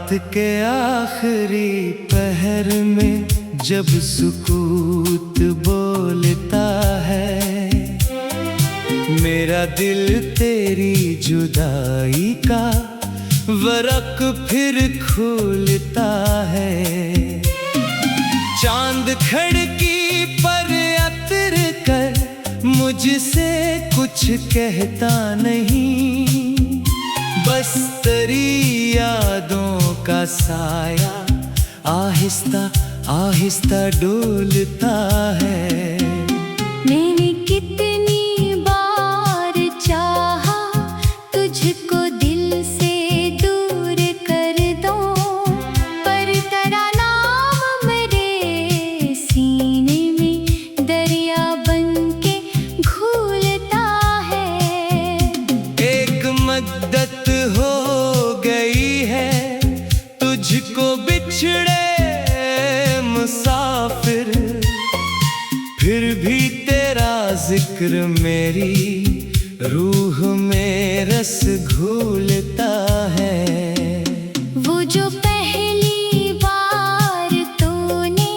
रात के आखिरी पहर में जब सुकूत बोलता है, मेरा दिल तेरी जुदाई का वरक फिर खुलता है। चांद खिड़की पर अतर कर मुझसे कुछ कहता नहीं, बस तेरी यादों का साया आहिस्ता आहिस्ता डोलता है। मैंने कितनी बार चाहा तुझको दिल से दूर कर दूं, पर तेरा नाम मेरे सीने में दरिया बनके घूलता है। एक मद्दत हो गई है तुझको बिछड़े मुसाफिर, फिर भी तेरा जिक्र मेरी रूह में रस घोलता है। वो जो पहली बार तूने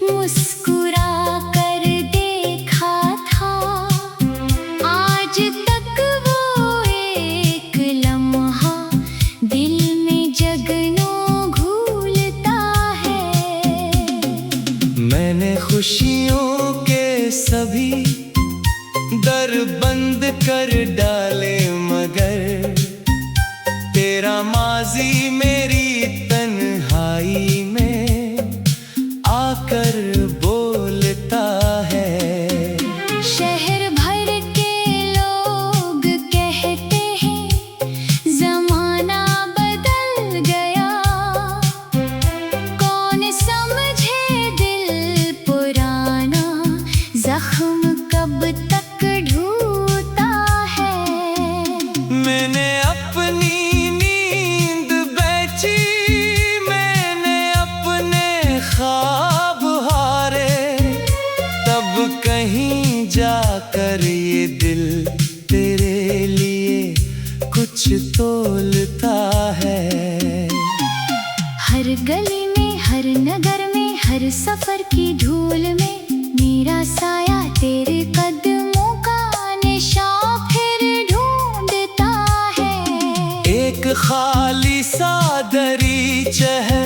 मुस्कुरा कर देखा था, आज तक वो एक लम्हा दिल में जगनों घूलता है। मैंने खुशियों के सभी दर बंद कर डाले, मगर तेरा माजी मेरी तन्हाई में आकर बोलता है। शहर भर के लोग कहते हैं जमाना बदल गया, कौन समझे दिल पुराना जख्म कब तक ढूंढता है। मैंने अपनी नींद बेची, मैंने अपने ख्वाब हारे, तब कहीं जाकर ये दिल तेरे लिए कुछ तोलता है। हर गली में, हर नगर में, हर सफर की धूल में मेरा साया तेरे कदमों का निशान फिर ढूंढता है। एक खाली सा दरीचा है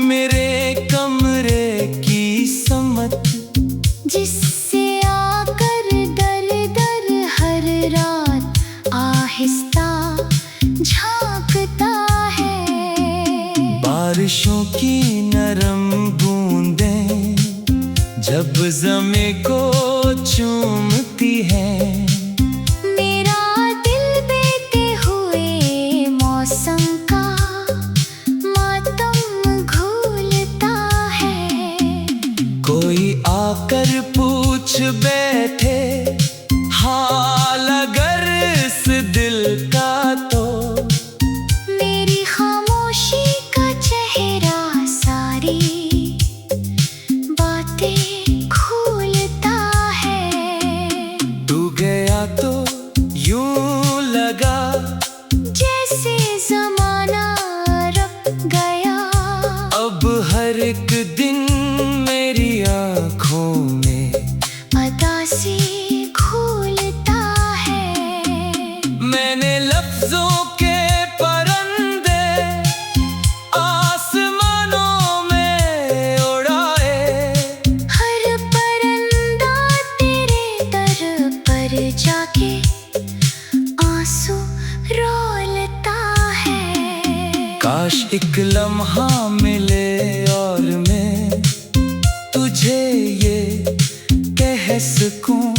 मेरे कमरे की समत, जिससे आकर दर दर हर रात आहिस्ता झांकता है। बारिशों की नरम बूंदें जब ज़मीं को चूमती हैं, मेरा दिल बीते हुए मौसम का मातम घोलता है। कोई आकर पूछ बैठे हाल अगर इस दिल का, तो मेरी खामोशी का चेहरा सारी बातें खोलता है। तू गया तो यूं लगा जैसे जमाना रुक गया, अब हर एक दिन मेरी आँखों में अदासी घोलता है। मैंने लफ्जों के परंदे आसमानों में उड़ाए, हर परिंदा तेरे दर पर जाके आंसू रोलता है। काश एक लम्हा मिले और मैं तुझे ये कह सकूं,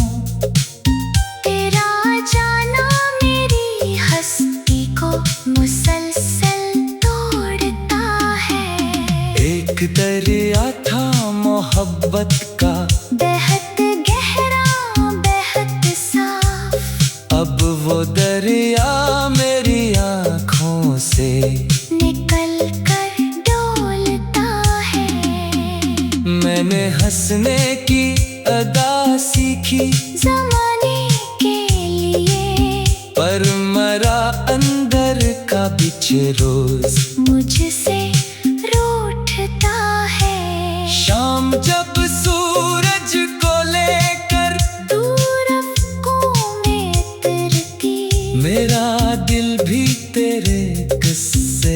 तेरा जाना मेरी हस्ती को मुसलसल तोड़ता है। एक दरिया था मोहब्बत का, बेहद गहरा बेहद साफ, अब वो दरिया मेरी आँखों से निकल कर डोलता है। मैंने हंसने की अदा सीखी ज़माने के लिए, पर मरा अंदर का पीछे रोज मुझे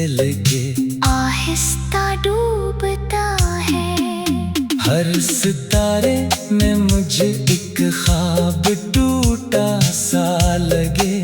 लगे, आहिस्ता डूबता है। हर सितारे में मुझे एक ख्वाब टूटा सा लगे।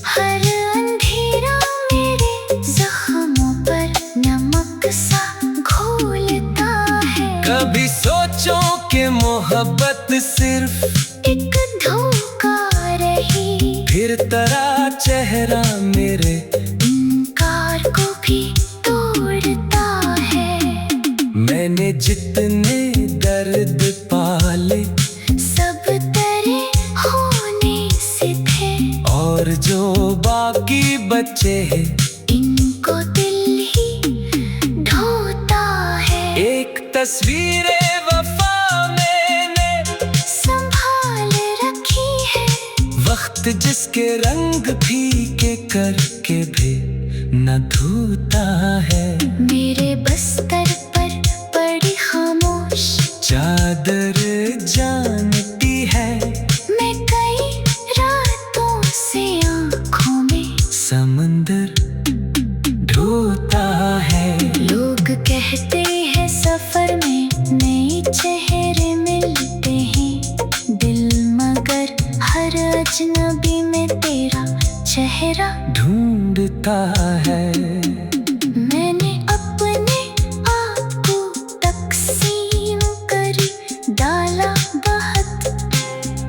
हर अंधेरा मेरे जख्मों पर नमक सा घोलता है। कभी सोचो कि मोहब्बत सिर्फ एक धोखा रही, फिर तेरा चेहरा मेरे इनकार को भी तोड़ता है। मैंने जितने दर्द पाले सब तेरे होने से थे, और जो बाकी बचे हैं इनको दिल ही ढोता है। एक तस्वीर वफा मैंने संभाल रखी है, वक्त जिसके रंग फीके करके भी न धोता है। मेरे बस्तर पर पड़ी खामोश चादर जानती है, मैं कई रातों से आँखों में समंदर ढोता है। लोग कहते हैं सफर में नए चेहरे मिलते हैं दिल, मगर हर अजनबी में तेरा चेहरा ढूंढता है। मैंने अपने आप को तकसीम कर डाला बहुत,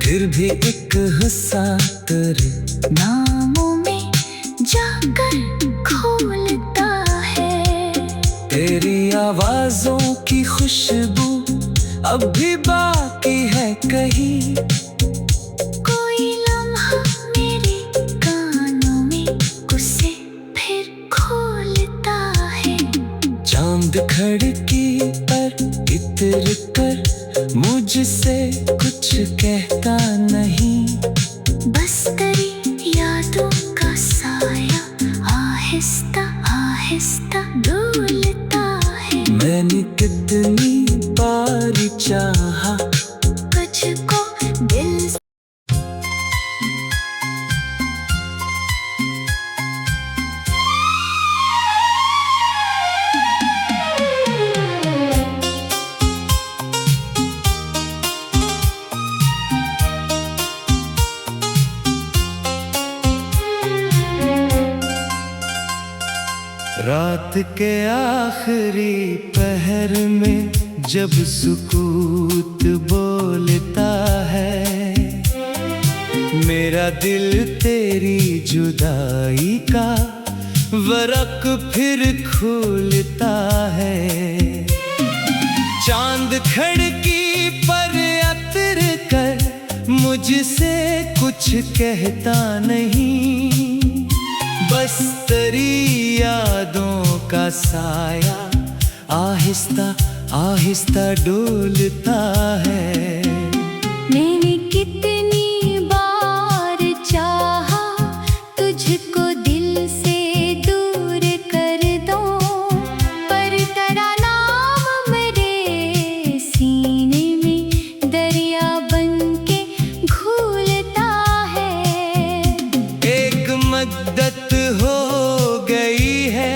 फिर भी एक हिस्सा तेरे नामों में जाकर खोलता है। तेरी आवाजों की खुशबू अब भी बाकी है कहीं। कोई लम्हा मेरे कानों में उसे फिर खोलता है। चांद खिड़की पर इतर कर मुझसे कुछ कहता नहीं। बस तेरी यादों का साया आहिस्ता आहिस्ता डोलता है। मैंने कितनी बार चाहा तुझको दिल से रात के आखिरी पहर में जब सुकूत बोलता है, मेरा दिल तेरी जुदाई का वरक फिर खोलता है। चांद खिड़की पर अतर कर मुझसे कुछ कहता नहीं। बस तेरी यादों का साया आहिस्ता आहिस्ता डोलता है। मैंने कितनी बार चाहा तुझको दिल से दूर कर दूं, पर तेरा नाम मेरे सीने में दरिया बनके घूलता है। एक मद्दत हो गई है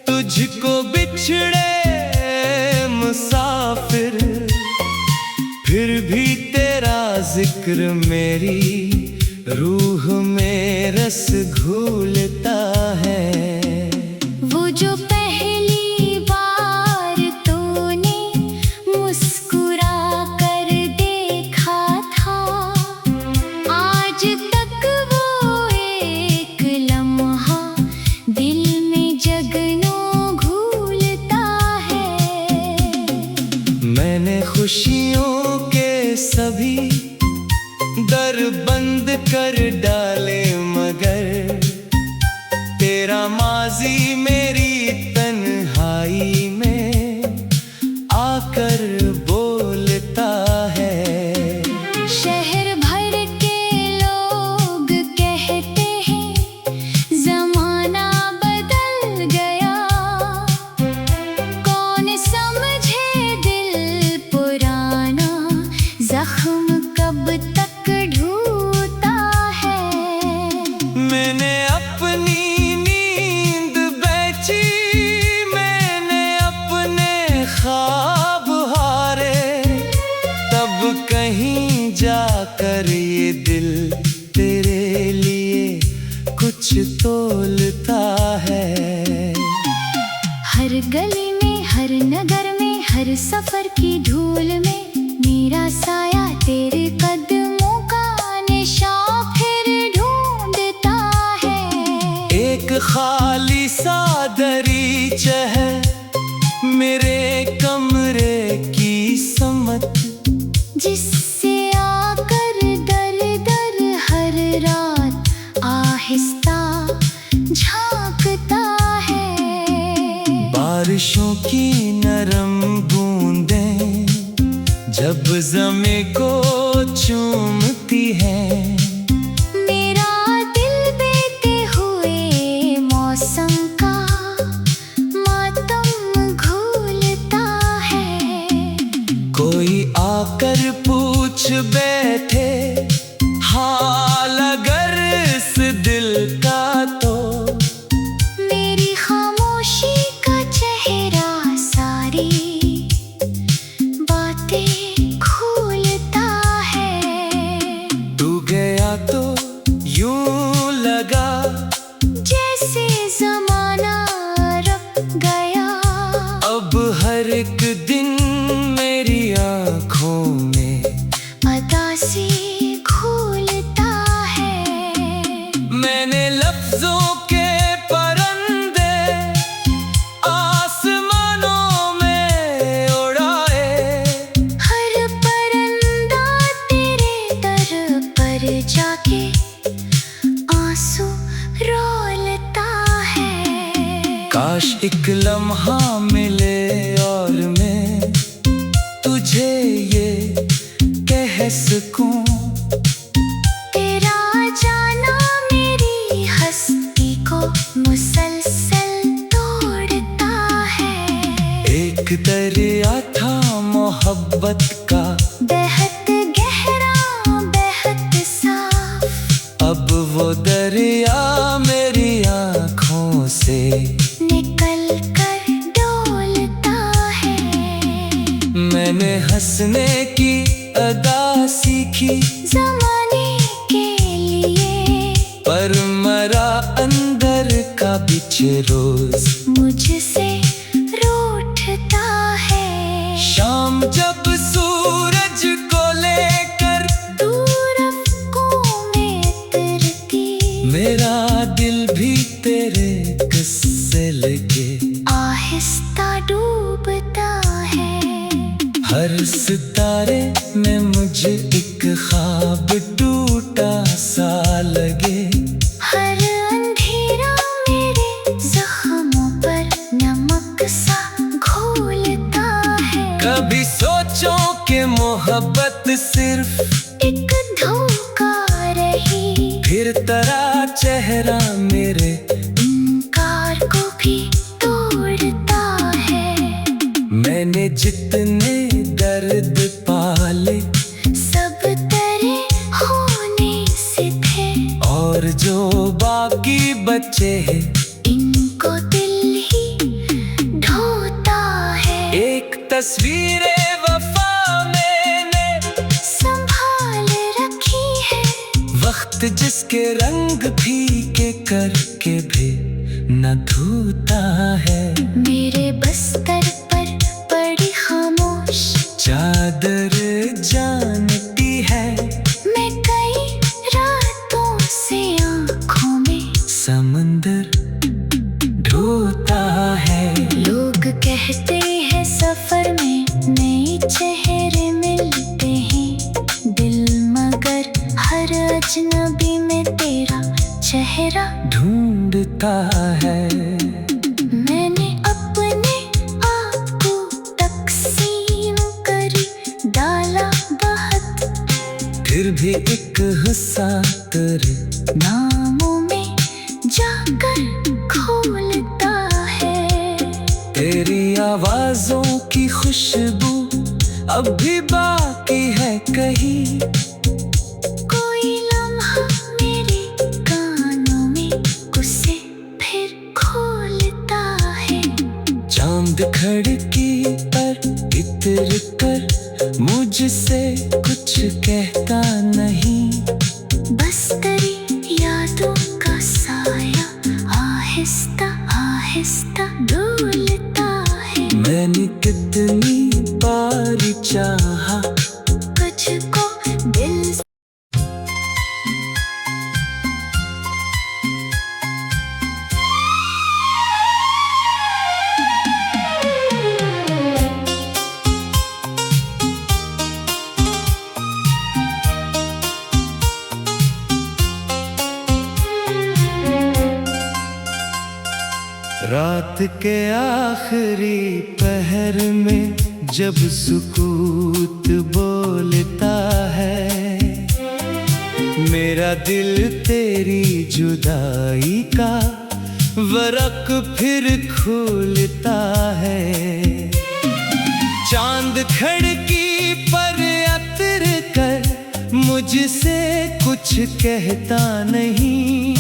तुझको बिछड़े मुसाफिर, फिर भी तेरा जिक्र मेरी रूह में रस घोलता है। वो जो पहली बार तूने मुस्कुरा कर देखा था, आज तक वो एक लम्हा दिल में जगनों घूलता है। मैंने खुशियों के सभी दर बंद कर डाले, मगर तेरा माजी मेरी तन्हाई में आकर बोलता है। शहर भर के लोग कहते हैं जमाना बदल गया, कौन समझे दिल पुराना जख्म कब तक ढूंढता है। मैंने अपनी नींद की नरम बूंदें जब ज़मीं को चूमती हैं। मेरा दिल बीते हुए मौसम का मातम घोलता है। कोई आकर पूछ बैठे हाल अगर इस दिल का, तो मेरी खामोशी का चेहरा सारी बातें खोलता है। तू गया तो यूं लगा जैसे ज़माना रुक गया। अब हर एक दिन मेरी आँखों में अदासी घोलता है। मैंने लफ्जों के परिंदे आसमानों में उड़ाए। हर परिंदा तेरे दर पर जाके आंसू रोलता है। काश एक लम्हा मिले और मैं तुझे ये कह सकूं, तेरा जाना मेरी हस्ती को मुसलसल तोड़ता है। एक दरिया था मोहब्बत का, बेहद गहरा बेहद साफ। अब वो दरिया मेरी आँखों से निकल कर डोलता है। मैंने हंसने की अदा सीखी ज़माने के लिए, पर मरा अंदर का बिच रोज। मुझसे रूठता है। शाम जब सूरज को लेकर दूर अफ़क़ों में उतरती, मेरा दिल भी तेरे किस्से लगे आहिस्ता डूबता है। हर सितारे में मुझे एक ख्वाब टूटा सा लगे। हर अंधेरा मेरे ज़ख्मों पर नमक सा घोलता है। कभी सोचो कि मोहब्बत सिर्फ एक धोखा रही, फिर तेरा चेहरा मेरे इनकार को भी तोड़ता है। मैंने जितने दर्द पाले सब तेरे होने से थे, और जो बाकी बचे हैं इनको दिल ही ढोता है। एक तस्वीर वफा मैंने संभाल रखी है, वक्त जिसके रंग फीके करके भी न धोता है। मेरे बस्तर पर पड़ी खामोश चादर जानती है, मैं कई रातों से आँखों में समंदर ढोता है। लोग कहते हैं सफर में नए चेहरे मिलते हैं दिल, मगर हर अजनबी में तेरा चेहरा ढूंढता है। मैंने अपने आप को तकसीम कर डाला बहुत, फिर भी एक हिस्सा तेरे नामों में जाकर खोलता है। तेरी आवाजों की खुशबू अब भी बाकी है कहीं। कोई लम्हा मेरे कानों में उसे फिर खोलता है। चांद खिड़की पर इतर कर मुझसे कुछ कहता नहीं। बस तेरी यादों का साया आहिस्ता आहिस्ता डोलता है। मैंने कितनी बार चाहा तुझको रात के आखिरी पहर में जब सुकूत बोलता है, मेरा दिल तेरी जुदाई का वरक फिर खुलता है। चांद खिड़की पर अतर कर मुझसे कुछ कहता नहीं,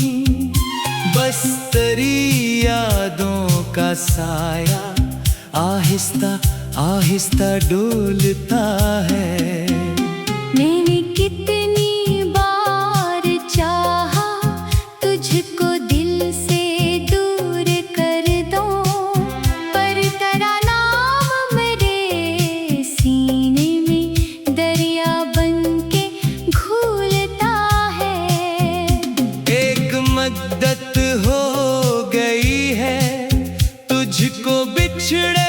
बस तेरी यादों का साया आहिस्ता आहिस्ता डोलता है। मैंने कितनी बार चाहा तुझको दिल से दूर कर दूं, पर तेरा नाम मेरे सीने में दरिया बनके घूलता है। एक मद्दत हो गई है तुझको बिछड़े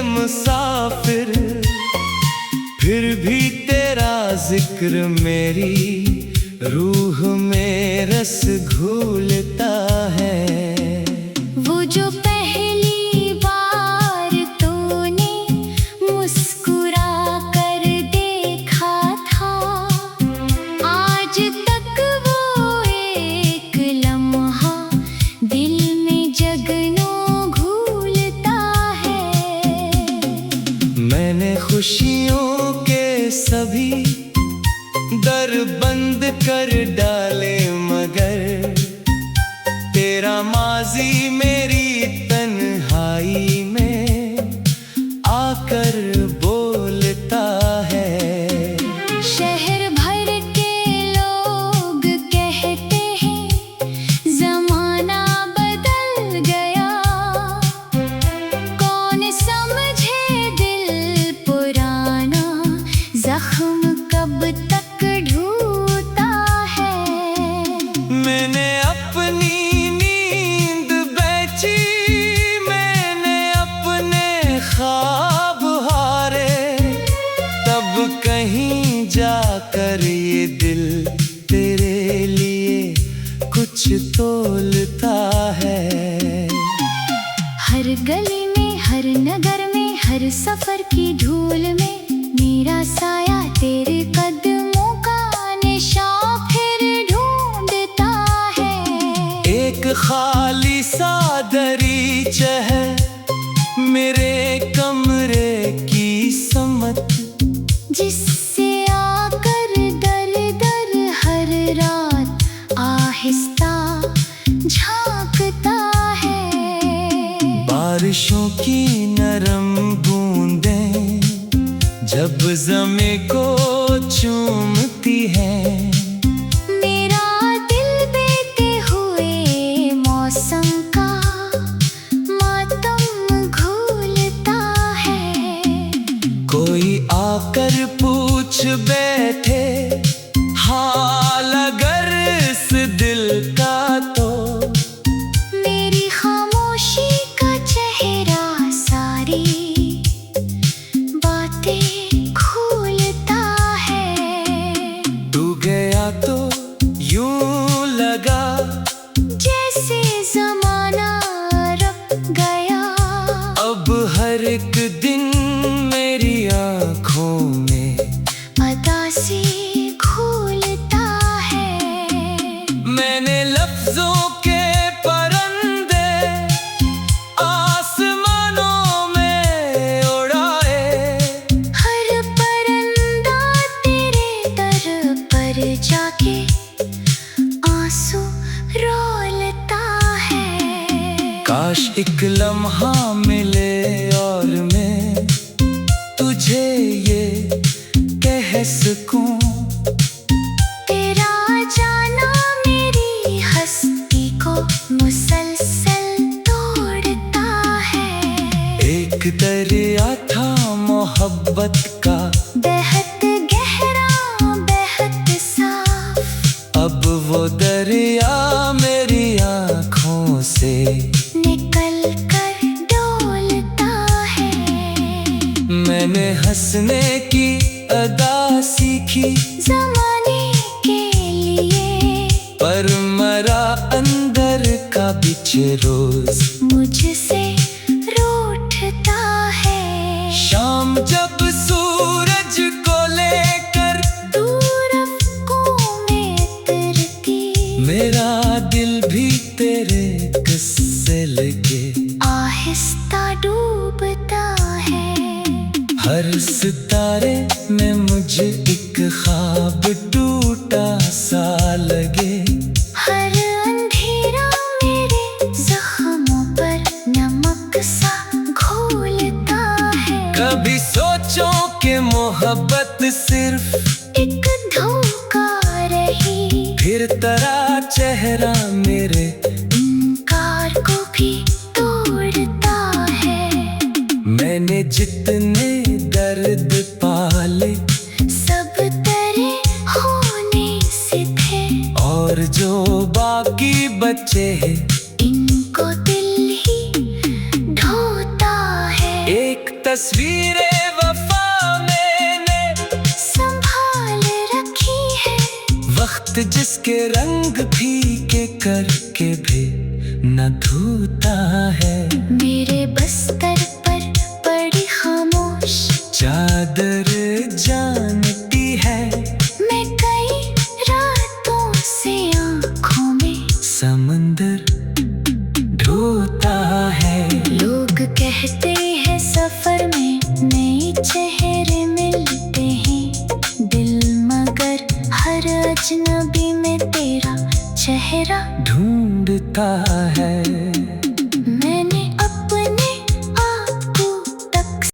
मुसाफिर, फिर भी तेरा जिक्र मेरी रूह में रस घोलता है। वो जो पहली बार तूने मुस्कुरा कर देखा था, आज तक वो एक लम्हा दिल में जगनों घूलता है। मैंने खुशियों के सभी दर बंद कर डाले, मगर तेरा माजी मेरी तन्हाई में आकर बोलता है। शहर भर के लोग कहते हैं जमाना बदल गया, कौन समझे दिल पुराना जख्म कब तक ढूंढता है। मैंने अपनी नींद बेची, मैंने अपने ख्वाब हारे, तब कहीं जाकर ये दिल तेरे लिए कुछ तोलता है। हर गली में, हर नगर में, हर सफर की धूल में मेरा साया तेरे कदमों का निशान फिर ढूंढता है। एक खाली सा दरीचा है मेरे कमरे की समत, जिससे आकर दर दर हर रात आहिस्ता झांकता है। बारिशों की नरम बूंदें जब ज़मीं को चूमती हैं, मेरा दिल बीते हुए मौसम का मातम घोलता है। कोई आकर पूछ बैठे हाल अगर इस दिल का, तो मेरी खामोशी का चेहरा सारी बातें खोलता है। तू गया तो यूं लगा जैसे जमाना रुक गया, अब हर एक दिन मेरी आँखों में अदासी घोलता है। मैंने लफ्जों के परिंदे आसमानों में उड़ाए, हर परिंदा तेरे दर पर जाके आंसू रोलता है। काश एक लम्हा मिले और मैं तुझे ये कह सकूं, तेरा जाना मेरी हस्ती को मुसलसल तोड़ता है। एक दरिया था मोहब्बत का, बेहद गहरा बेहद साफ, अब वो दरिया मेरी आँखों से निकल कर डोलता है। मैंने हंसने की अदा सीखी जमाने के लिए, पर मरा अंदर का बिच रोज मेरा दिल भी तेरे किस्से लेके आहिस्ता डूबता है। हर सितारे में मुझे एक ख्वाब टूटा सा लगे। हर अंधेरा मेरे जख्मों पर नमक सा घोलता है। कभी सोचो कि मोहब्बत सिर्फ एक धोखा रही, फिर तेरा चेहरा मेरे इनकार को भी तोड़ता है। मैंने जितने दर्द पाले सब तेरे होने से थे, और जो बाकी बचे हैं इनको दिल ही ढोता है। एक तस्वीर वफा मैंने संभाल रखी है, वक्त जिसके रंग फीके करके भी न धोता है। मेरे बस्तर पर पड़ी खामोश चादर जानती है मैं कई रातों से आँखों में समंदर ढोता है। लोग कहते हैं सफर में नए चेहरे मिलते हैं दिल, मगर हर अजनबी में तेरा चेहरा ढूंढता है।